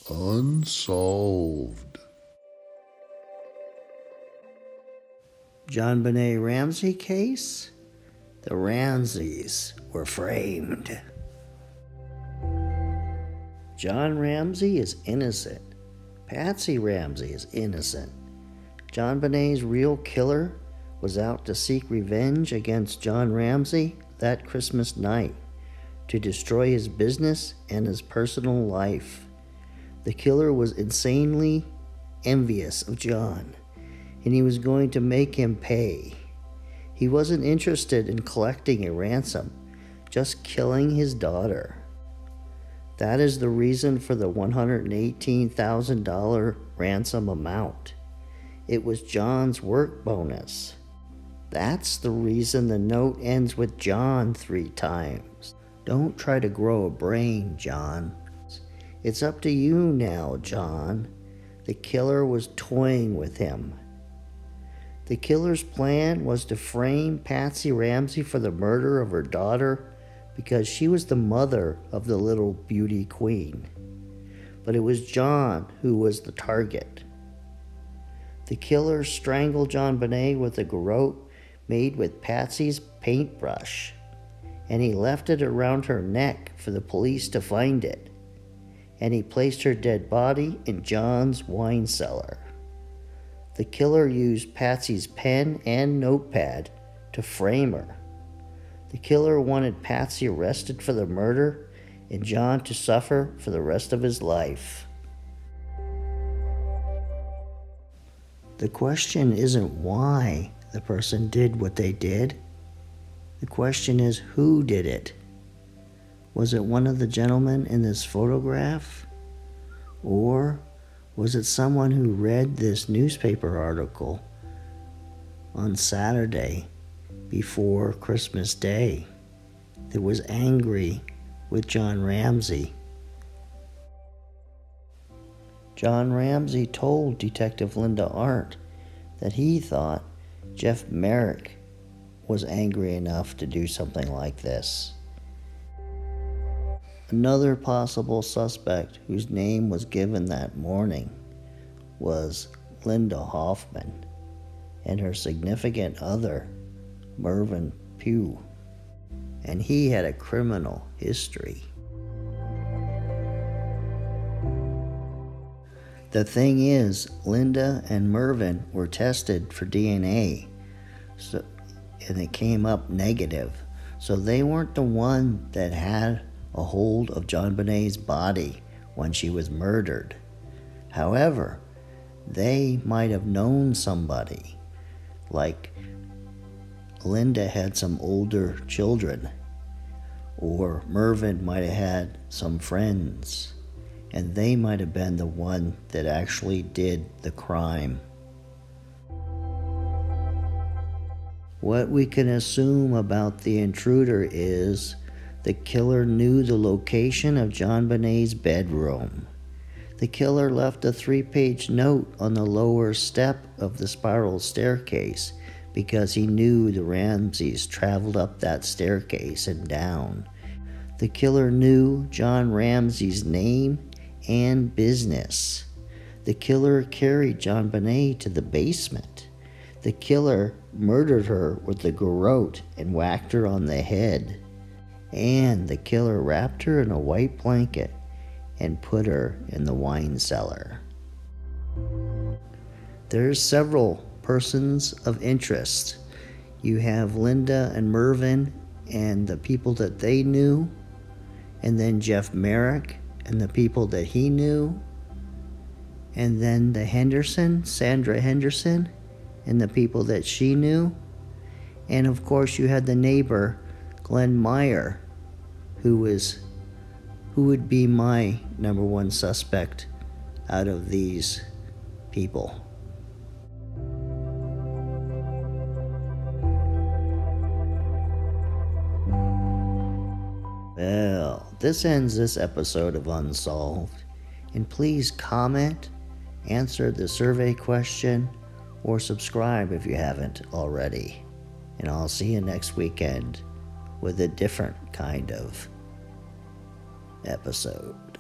Unsolved. JonBenet Ramsey case? The Ramseys were framed. John Ramsey is innocent. Patsy Ramsey is innocent. JonBenet's real killer was out to seek revenge against John Ramsey that Christmas night, to destroy his business and his personal life. The killer was insanely envious of John, and he was going to make him pay. He wasn't interested in collecting a ransom, just killing his daughter. That is the reason for the $118,000 ransom amount. It was John's work bonus. That's the reason the note ends with John 3 times. Don't try to grow a brain, John. It's up to you now, John. The killer was toying with him. The killer's plan was to frame Patsy Ramsey for the murder of her daughter because she was the mother of the little beauty queen. But it was John who was the target. The killer strangled JonBenet with a garrote made with Patsy's paintbrush, and he left it around her neck for the police to find it, and he placed her dead body in John's wine cellar. The killer used Patsy's pen and notepad to frame her. The killer wanted Patsy arrested for the murder and John to suffer for the rest of his life. The question isn't why the person did what they did. The question is who did it. Was it one of the gentlemen in this photograph? Or was it someone who read this newspaper article on Saturday before Christmas Day that was angry with John Ramsey? John Ramsey told Detective Linda Arndt that he thought Jeff Merrick was angry enough to do something like this. Another possible suspect whose name was given that morning was Linda Hoffman and her significant other, Mervyn Pugh, and he had a criminal history. The thing is, Linda and Mervyn were tested for DNA, and it came up negative, so they weren't the one that had a hold of JonBenet's body when she was murdered. However, they might have known somebody, like Linda had some older children, or Mervyn might have had some friends, and they might have been the one that actually did the crime. What we can assume about the intruder is the killer knew the location of JonBenet's bedroom. The killer left a 3-page note on the lower step of the spiral staircase because he knew the Ramseys traveled up that staircase and down. The killer knew John Ramsey's name and business. The killer carried JonBenet to the basement. The killer murdered her with a garrote and whacked her on the head. And the killer wrapped her in a white blanket and put her in the wine cellar. There's several persons of interest. You have Linda and Mervyn and the people that they knew, and then Jeff Merrick and the people that he knew, and then the Sandra Henderson, and the people that she knew, and of course you had the neighbor, Glenn Meyer, who would be my number one suspect out of these people. Well, this ends this episode of Unsolved, and please comment, answer the survey question, or subscribe if you haven't already. And I'll see you next weekend with a different kind of episode.